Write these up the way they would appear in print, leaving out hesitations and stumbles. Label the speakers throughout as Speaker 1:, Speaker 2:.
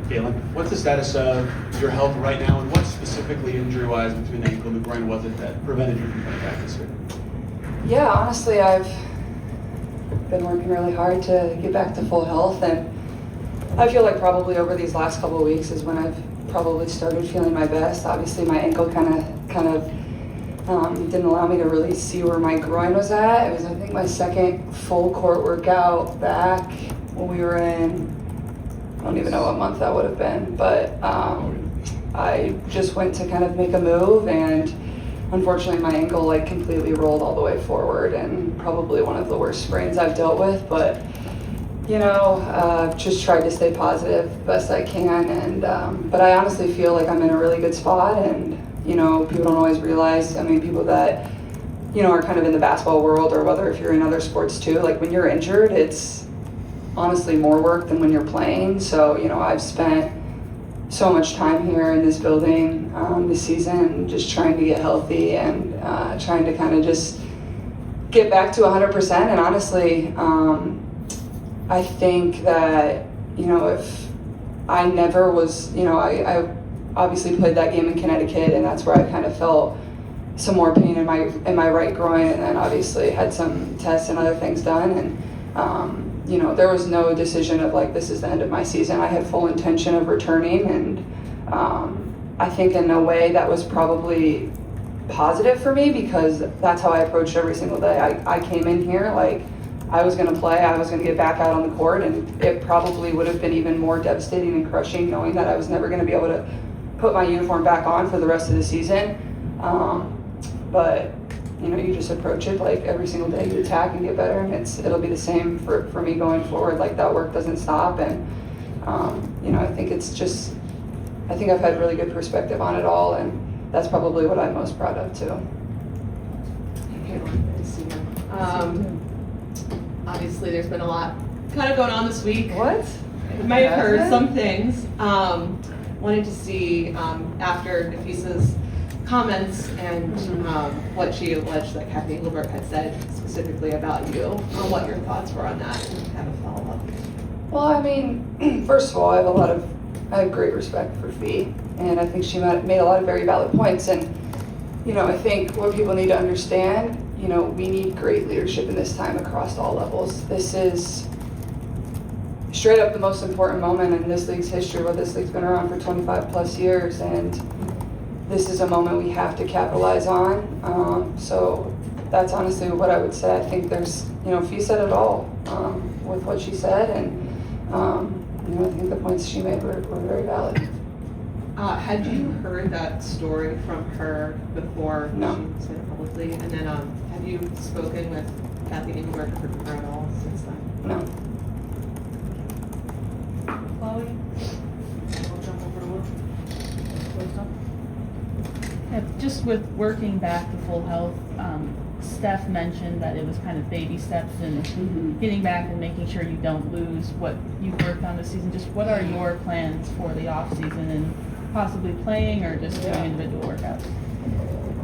Speaker 1: Galen, what's the status of your health right now, and what specifically injury-wise between the ankle and the groin was it that prevented you from coming back this year?
Speaker 2: Yeah, honestly, I've been working really hard to get back to full health, and I feel like probably over these last couple of weeks is when I've probably started feeling my best. Obviously, my ankle kind of didn't allow me to really see where my groin was at. It was, I think, my second full court workout back when we were in, I don't even know what month that would have been, but I just went to kind of make a move, and unfortunately my ankle like completely rolled all the way forward, and probably one of the worst sprains I've dealt with. But just tried to stay positive the best I can, and but I honestly feel like I'm in a really good spot. And people don't always realize, I mean, people that are kind of in the basketball world, or whether if you're in other sports too, like when you're injured, it's honestly more work than when you're playing. So I've spent so much time here in this building this season just trying to get healthy, and trying to kind of just get back to 100%. And honestly, I think that if I never was, I obviously played that game in Connecticut, and that's where I kind of felt some more pain in my right groin, and then obviously had some tests and other things done, and there was no decision of like, this is the end of my season. I had full intention of returning, and I think in a way that was probably positive for me, because that's how I approached every single day. I came in here like I was going to play, I was going to get back out on the court, and it probably would have been even more devastating and crushing knowing that I was never going to be able to put my uniform back on for the rest of the season. But you just approach it like every single day, you attack and get better, and it'll be the same for me going forward. Like, that work doesn't stop, and I think I've had really good perspective on it all, and that's probably what I'm most proud of too.
Speaker 3: Obviously there's been a lot kind of going on this week.
Speaker 2: What?
Speaker 3: You might have heard some things. Wanted to see after Napheesa's comments and what she alleged that Cathy Engelbert had said specifically about you, what your thoughts were on that, and have a follow-up.
Speaker 2: Well, I mean, first of all, I have great respect for Fee, and I think she made a lot of very valid points. And I think what people need to understand, we need great leadership in this time across all levels. This is straight up the most important moment in this league's history, where this league's been around for 25 plus years, and this is a moment we have to capitalize on. So that's honestly what I would say. I think there's, Fee said it all with what she said, and I think the points she made were very valid.
Speaker 3: Had you heard that story from her before
Speaker 2: No.
Speaker 3: she said it publicly? And then have you spoken with Cathy Engelbert or her at all since then?
Speaker 2: No.
Speaker 4: Chloe? We'll jump over to Will. Closed up.
Speaker 5: Yeah, just with working back to full health, Steph mentioned that it was kind of baby steps and getting back and making sure you don't lose what you've worked on this season. Just what are your plans for the off season, and possibly playing or just doing individual workouts?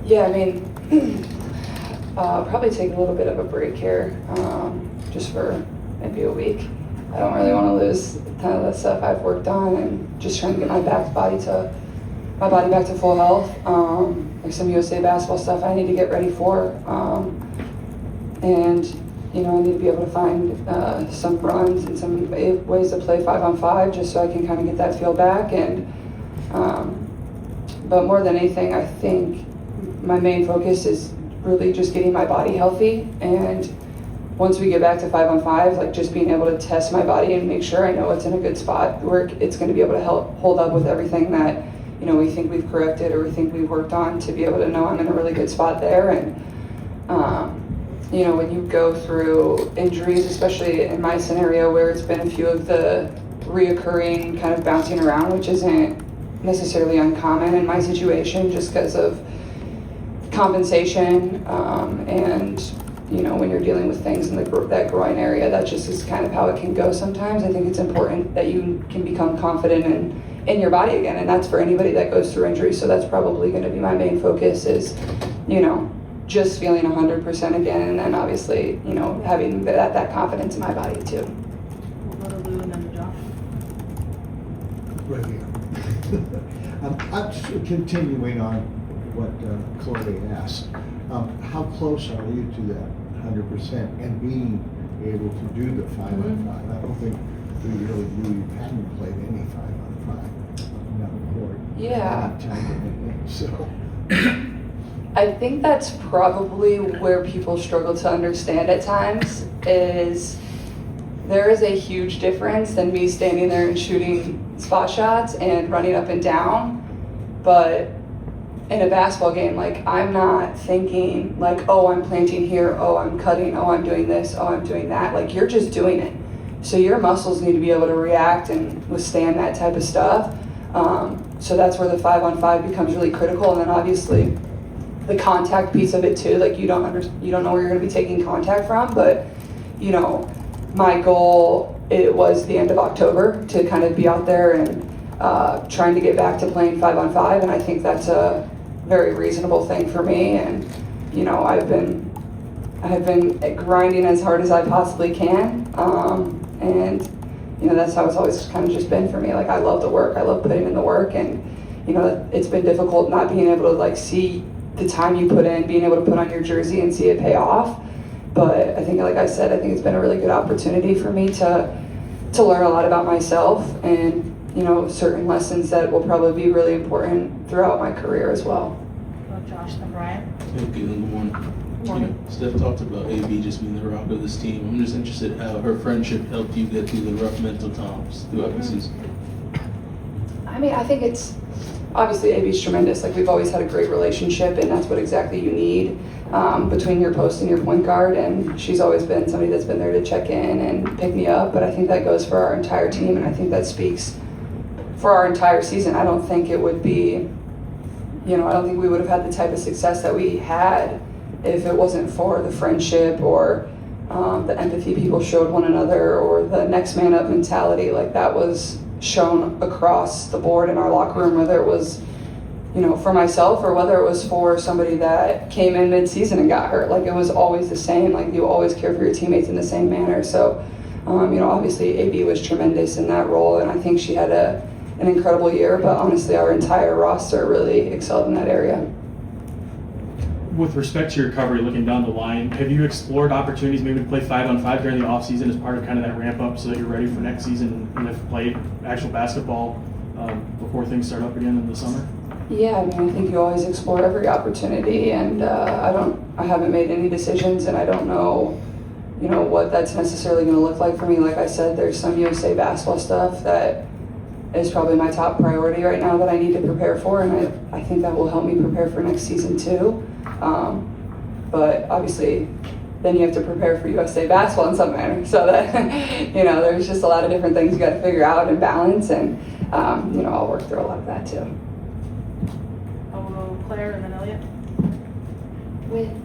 Speaker 2: Yeah, I mean, probably take a little bit of a break here, just for maybe a week. I don't really want to lose kind of the stuff I've worked on, and just trying to get my body back to full health. Like some USA basketball stuff I need to get ready for, and I need to be able to find some runs and some ways to play 5-on-5, just so I can kind of get that feel back. And but more than anything, I think my main focus is really just getting my body healthy, and once we get back to 5-on-5, like just being able to test my body and make sure I know it's in a good spot where it's going to be able to help hold up with everything that we think we've corrected or we think we've worked on, to be able to know I'm in a really good spot there. And when you go through injuries, especially in my scenario where it's been a few of the reoccurring kind of bouncing around, which isn't necessarily uncommon in my situation just because of compensation, and when you're dealing with things in that groin area, that just is kind of how it can go sometimes. I think it's important that you can become confident in your body again, and that's for anybody that goes through injury. So that's probably going to be my main focus, is just feeling 100% again, and then obviously having that confidence in my body too.
Speaker 4: We'll go to Lou and then to Josh.
Speaker 6: Right here. I'm just continuing on what Chloe asked. How close are you to that 100% and being able to do the 5-on-5? I don't think we really knew you hadn't played any 5-on-5 on the court.
Speaker 2: Yeah.
Speaker 6: So.
Speaker 2: I think that's probably where people struggle to understand at times is there is a huge difference than me standing there and shooting spot shots and running up and down. But in a basketball game, like I'm not thinking like, oh, I'm planting here, oh, I'm cutting, oh, I'm doing this, oh, I'm doing that. Like you're just doing it. So your muscles need to be able to react and withstand that type of stuff. So that's where the 5-on-5 becomes really critical. And then obviously the contact piece of it too, like you don't know where you're going to be taking contact from, but you know, my goal, it was the end of October to kind of be out there and trying to get back to playing 5-on-5, and I think that's a very reasonable thing for me. And you know, I've been grinding as hard as I possibly can, and you know, that's how it's always kind of just been for me. Like I love the work, I love putting in the work, and you know, it's been difficult not being able to like see the time you put in, being able to put on your jersey and see it pay off. But I think, like I said, I think it's been a really good opportunity for me to learn a lot about myself and, you know, certain lessons that will probably be really important throughout my career as well.
Speaker 5: Well, Josh and Brian.
Speaker 7: Thank you, good morning. Steph talked about AB just being the rock of this team. I'm just interested how her friendship helped you get through the rough mental times throughout the season.
Speaker 2: I mean, I think it's obviously AB's tremendous. Like we've always had a great relationship, and that's what exactly you need between your post and your point guard. And she's always been somebody that's been there to check in and pick me up. But I think that goes for our entire team, and I think that speaks for our entire season. I don't think it would be, you know, I don't think we would have had the type of success that we had if it wasn't for the friendship or the empathy people showed one another or the next man up mentality. Like that was shown across the board in our locker room, whether it was, you know, for myself or whether it was for somebody that came in mid-season and got hurt. Like it was always the same. Like you always care for your teammates in the same manner. So, you know, obviously AB was tremendous in that role, and I think she had an incredible year, but honestly our entire roster really excelled in that area.
Speaker 8: With respect to your recovery, looking down the line, have you explored opportunities maybe to play 5-on-5 during the offseason as part of kind of that ramp up so that you're ready for next season and have played actual basketball before things start up again in the summer?
Speaker 2: Yeah, I mean, I think you always explore every opportunity, and I haven't made any decisions, and I don't know, you know, what that's necessarily going to look like for me. Like I said, there's some USA basketball stuff that is probably my top priority right now that I need to prepare for, and I think that will help me prepare for next season too. But obviously, then you have to prepare for USA basketball in some manner. So that, you know, there's just a lot of different things you got to figure out and balance, and you know, I'll work through a lot of that too.
Speaker 5: I'll go Claire and then Elliot.
Speaker 9: With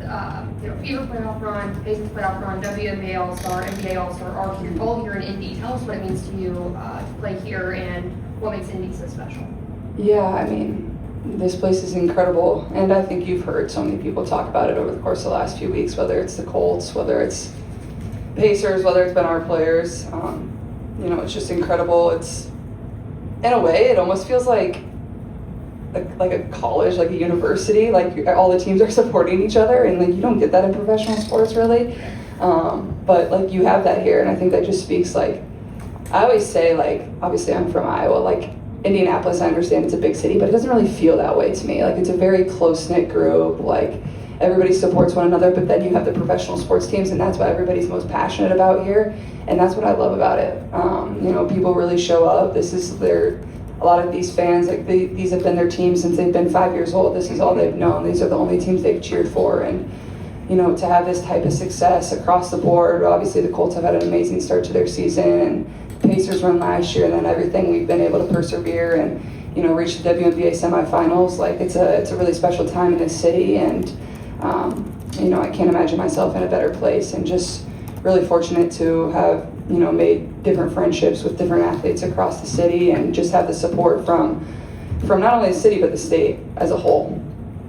Speaker 9: you know, FIBA playoff run, Pacers playoff run, WNBA All-Star, NBA All-Star, all here in Indy. Tell us what it means to you to play here and what makes Indy so special.
Speaker 2: Yeah, I mean, this place is incredible, and I think you've heard so many people talk about it over the course of the last few weeks, whether it's the Colts, whether it's Pacers, whether it's been our players. You know, it's just incredible. It's, in a way, it almost feels like a college, like a university, like all the teams are supporting each other, and like you don't get that in professional sports really. But like you have that here, and I think that just speaks, like, I always say, like, obviously I'm from Iowa, like Indianapolis, I understand it's a big city, but it doesn't really feel that way to me. Like it's a very close-knit group, like everybody supports one another, but then you have the professional sports teams, and that's what everybody's most passionate about here, and that's what I love about it. You know, people really show up. This is a lot of these fans, like these have been their teams since they've been 5 years old. This is all they've known. These are the only teams they've cheered for, and you know, to have this type of success across the board. Obviously the Colts have had an amazing start to their season, and Pacers run last year, and then everything we've been able to persevere and, you know, reach the WNBA semifinals. Like it's a really special time in this city, and you know, I can't imagine myself in a better place, and just really fortunate to have, you know, made different friendships with different athletes across the city, and just have the support from not only the city but the state as a whole.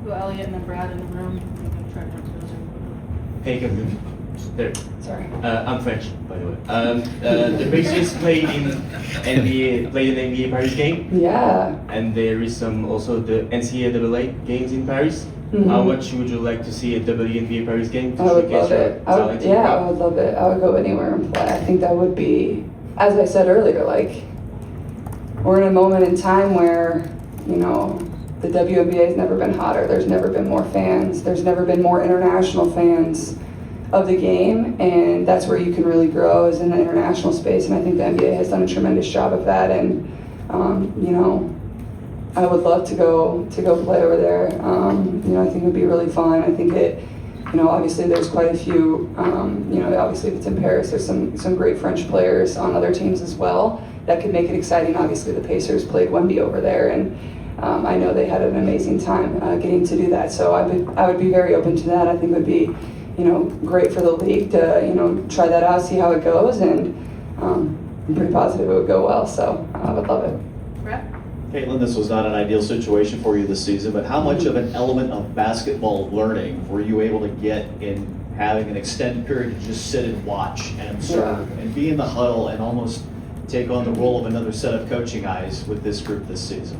Speaker 5: Go Elliot and then Brad in the room.
Speaker 10: Hey, There.
Speaker 2: Sorry.
Speaker 10: I'm French, by the way. The Pacers played in NBA Paris game,
Speaker 2: Yeah.
Speaker 10: and there is also the NCAA games in Paris.
Speaker 2: Mhm.
Speaker 10: How much would you like to see a WNBA Paris game to
Speaker 2: I would
Speaker 10: showcase
Speaker 2: love
Speaker 10: your
Speaker 2: it.
Speaker 10: talent?
Speaker 2: I would love it. I would go anywhere and play. I think that would be, as I said earlier, like, we're in a moment in time where, the WNBA has never been hotter. There's never been more fans. There's never been more international fans of the game, and that's where you can really grow, is in the international space. And I think the NBA has done a tremendous job of that. And I would love to go play over there. I think it would be really fun. I think it, obviously there's quite a few. Obviously if it's in Paris, there's some great French players on other teams as well that could make it exciting. Obviously the Pacers played Wemby over there, and I know they had an amazing time getting to do that. So I would be very open to that. I think it would be, great for the league to, try that out, see how it goes, and I'm pretty positive it would go well. So I would love it.
Speaker 3: Brett?
Speaker 11: Caitlin, this was not an ideal situation for you this season, but how much of an element of basketball learning were you able to get in having an extended period to just sit and watch and observe and be in the huddle and almost take on the role of another set of coaching eyes with this group this season?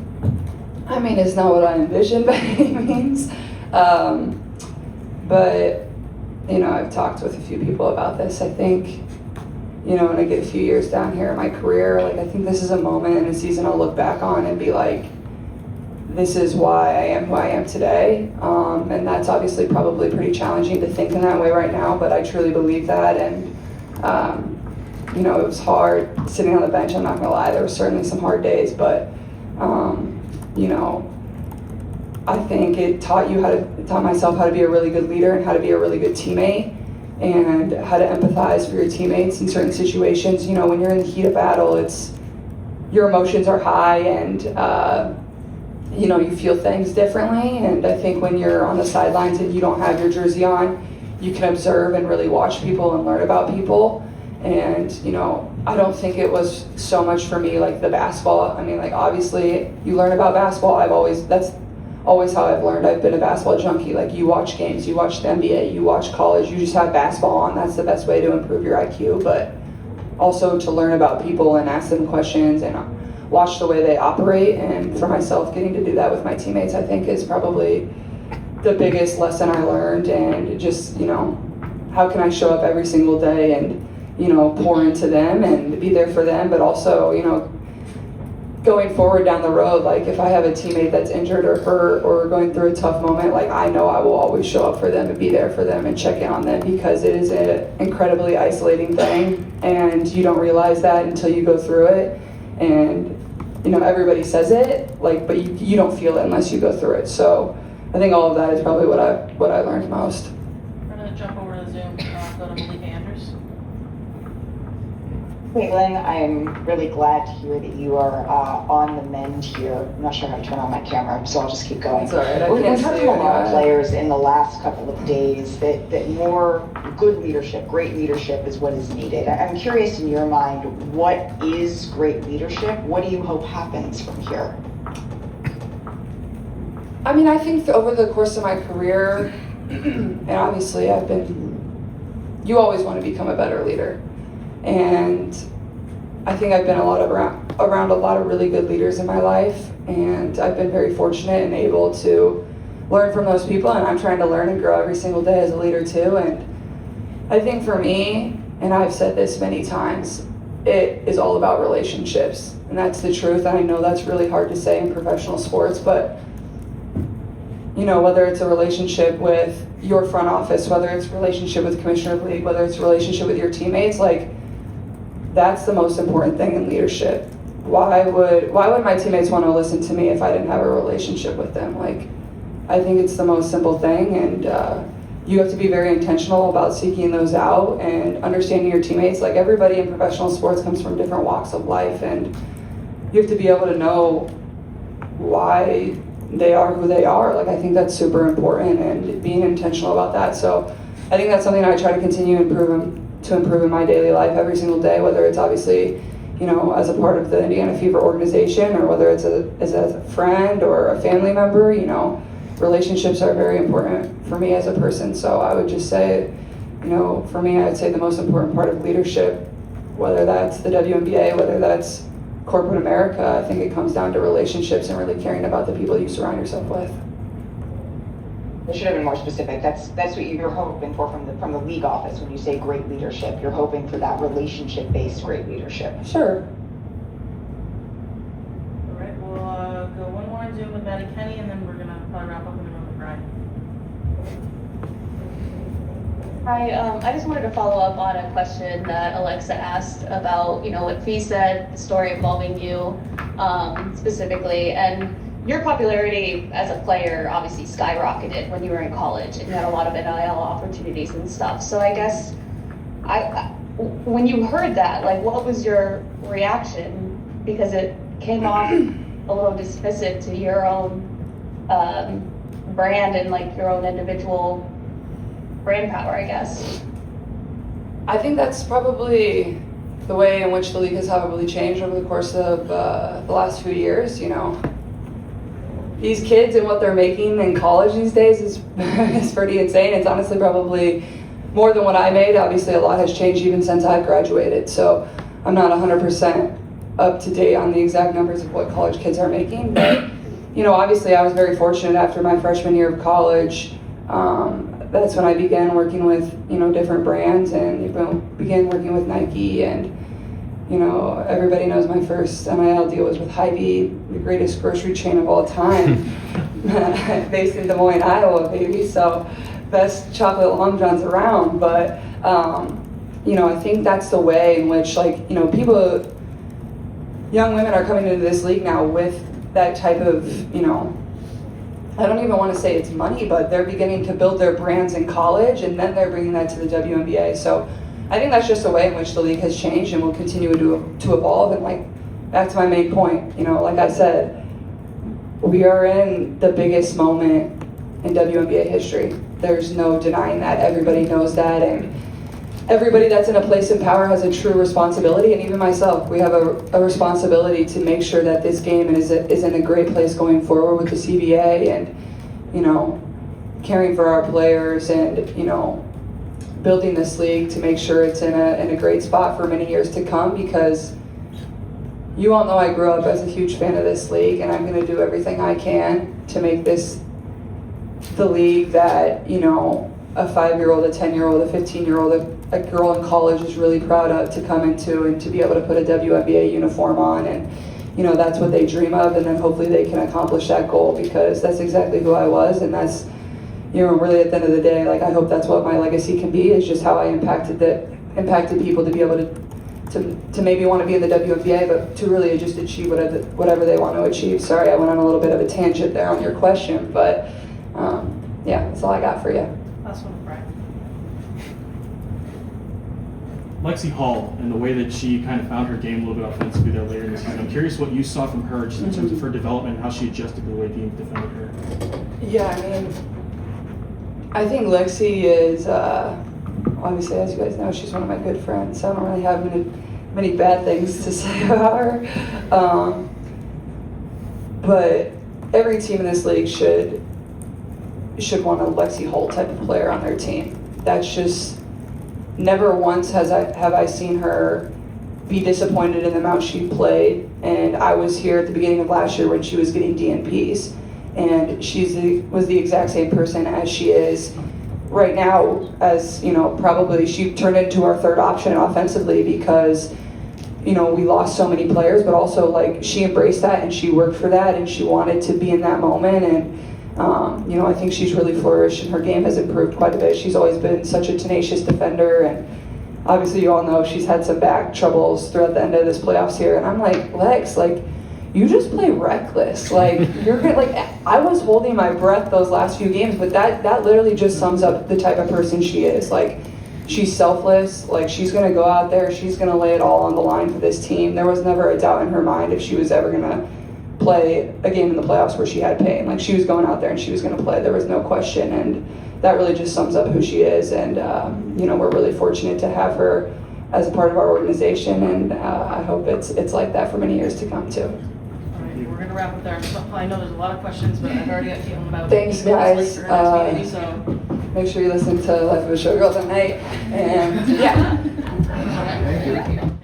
Speaker 2: I mean, it's not what I envisioned by any means. But, I've talked with a few people about this. I think, when I get a few years down here in my career, like, I think this is a moment in a season I'll look back on and be like, this is why I am who I am today. And that's obviously probably pretty challenging to think in that way right now, but I truly believe that. And, it was hard sitting on the bench, I'm not gonna lie. There were certainly some hard days, but, I think it taught myself how to be a really good leader and how to be a really good teammate and how to empathize for your teammates in certain situations. When you're in the heat of battle, your emotions are high, and you feel things differently. And I think when you're on the sidelines and you don't have your jersey on, you can observe and really watch people and learn about people. And I don't think it was so much for me like the basketball. I mean, like, obviously you learn about basketball. That's always how I've learned. I've been a basketball junkie. Like, you watch games, you watch the NBA, you watch college, you just have basketball on. That's the best way to improve your IQ, but also to learn about people and ask them questions and watch the way they operate. And for myself, getting to do that with my teammates, I think, is probably the biggest lesson I learned. And just, how can I show up every single day and, pour into them and be there for them, but also, going forward down the road, like, if I have a teammate that's injured or hurt or going through a tough moment, like, I know I will always show up for them and be there for them and check in on them, because it is an incredibly isolating thing, and you don't realize that until you go through it. And everybody says it, like, but you don't feel it unless you go through it. So I think all of that is probably what I learned most.
Speaker 5: We're gonna jump over to Zoom, go to Malik Andrews.
Speaker 12: Caitlin, I'm really glad to hear that you are on the mend here. I'm not sure how to turn on my camera, so I'll just keep going.
Speaker 2: It's all right,
Speaker 12: We've
Speaker 2: can't
Speaker 12: heard
Speaker 2: see
Speaker 12: from a lot of
Speaker 2: anyway.
Speaker 12: players in the last couple of days that more good leadership, great leadership is what is needed. I'm curious, in your mind, what is great leadership? What do you hope happens from here?
Speaker 2: I mean, I think over the course of my career, and obviously you always want to become a better leader. And I think I've been around a lot of really good leaders in my life, and I've been very fortunate and able to learn from those people, and I'm trying to learn and grow every single day as a leader too. And I think for me, and I've said this many times, it is all about relationships, and that's the truth. And I know that's really hard to say in professional sports, but whether it's a relationship with your front office, whether it's a relationship with the commissioner of the league, whether it's a relationship with your teammates, like, that's the most important thing in leadership. Why would my teammates want to listen to me if I didn't have a relationship with them? Like, I think it's the most simple thing, and you have to be very intentional about seeking those out and understanding your teammates. Like, everybody in professional sports comes from different walks of life, and you have to be able to know why they are who they are. Like, I think that's super important, and being intentional about that. So I think that's something I try to continue to improve in my daily life every single day, whether it's obviously, as a part of the Indiana Fever organization, or whether it's as a friend or a family member. Relationships are very important for me as a person. So I would just say, you know, for me, I'd say the most important part of leadership, whether that's the WNBA, whether that's corporate America, I think it comes down to relationships and really caring about the people you surround yourself with.
Speaker 12: I should have been more specific. That's what you're hoping for from the league office when you say great leadership. You're hoping for that relationship-based great leadership.
Speaker 2: Sure.
Speaker 4: All right, we'll go one more on Zoom with Matt and Kenny, and then we're gonna probably wrap up in the room with Brian.
Speaker 13: Hi, I just wanted to follow up on a question that Alexa asked about, you know, what Fee said, the story involving you specifically, and your popularity as a player obviously skyrocketed when you were in college, and you had a lot of NIL opportunities and stuff. So I guess, when you heard that, like, what was your reaction? Because it came off a little dismissive to your own brand and like your own individual brand power, I guess.
Speaker 2: I think that's probably the way in which the league has probably changed over the course of the last few years. You know, these kids and what they're making in college these days is pretty insane. It's honestly probably more than what I made. Obviously, a lot has changed even since I've graduated. So I'm not 100% up to date on the exact numbers of what college kids are making. But, you know, obviously I was very fortunate after my freshman year of college. That's when I began working with, you know, different brands, and, you know, began working with Nike, and, you know, everybody knows my first NIL deal was with Hy-Vee, the greatest grocery chain of all time, based in Des Moines, Iowa, baby. So best chocolate long johns around. But, you know, I think that's the way in which, like, you know, young women are coming into this league now with that type of, you know, I don't even want to say it's money, but they're beginning to build their brands in college, and then they're bringing that to the WNBA. So I think that's just the way in which the league has changed and will continue to evolve. And, like, back to my main point, you know, like I said, we are in the biggest moment in WNBA history. There's no denying that. Everybody knows that, and everybody that's in a place of power has a true responsibility, and even myself, we have a responsibility to make sure that this game is in a great place going forward with the CBA, and, you know, caring for our players, and, you know, building this league to make sure it's in a great spot for many years to come. Because you all know I grew up as a huge fan of this league, and I'm going to do everything I can to make this the league that, you know, a 5-year-old, a 10-year-old, a 15-year-old, a girl in college is really proud of, to come into and to be able to put a WNBA uniform on. And, you know, that's what they dream of, and then hopefully they can accomplish that goal, because that's exactly who I was, and that's, you know, really at the end of the day, like, I hope that's what my legacy can be, is just how I impacted people to be able to maybe want to be in the WNBA, but to really just achieve whatever they want to achieve. Sorry, I went on a little bit of a tangent there on your question, but yeah, that's all I got for you.
Speaker 4: Last one, Brian.
Speaker 8: Lexi Hull and the way that she kind of found her game a little bit offensively there later in the season. I'm curious what you saw from her just in terms of her development and how she adjusted to the way teams defended her.
Speaker 2: Yeah, I mean, I think Lexi is, obviously, as you guys know, she's one of my good friends, so I don't really have many bad things to say about her. But every team in this league should want a Lexi Hull type of player on their team. That's just, never once have I seen her be disappointed in the amount she played. And I was here at the beginning of last year when she was getting DNPs, and was the exact same person as she is right now. As, you know, probably she turned into our third option offensively because, you know, we lost so many players, but also, like, she embraced that and she worked for that and she wanted to be in that moment. And you know, I think she's really flourished and her game has improved quite a bit. She's always been such a tenacious defender, and obviously you all know she's had some back troubles throughout the end of this playoffs here. And I'm like, Lex, like, you just play reckless. Like, you're gonna, like, I was holding my breath those last few games, but that literally just sums up the type of person she is. Like, she's selfless. Like, she's gonna go out there, she's gonna lay it all on the line for this team. There was never a doubt in her mind if she was ever gonna play a game in the playoffs where she had pain. Like, she was going out there and she was going to play. There was no question, and that really just sums up who she is. And you know, we're really fortunate to have her as a part of our organization, and I hope it's like that for many years to come too.
Speaker 4: All right, we're going to wrap up there. I know there's a lot of questions, but I've already got feeling about
Speaker 2: Thanks,
Speaker 4: being late
Speaker 2: guys.
Speaker 4: for her next meeting, so
Speaker 2: make sure you listen to Life of a Showgirl tonight. And yeah.
Speaker 6: Thank you.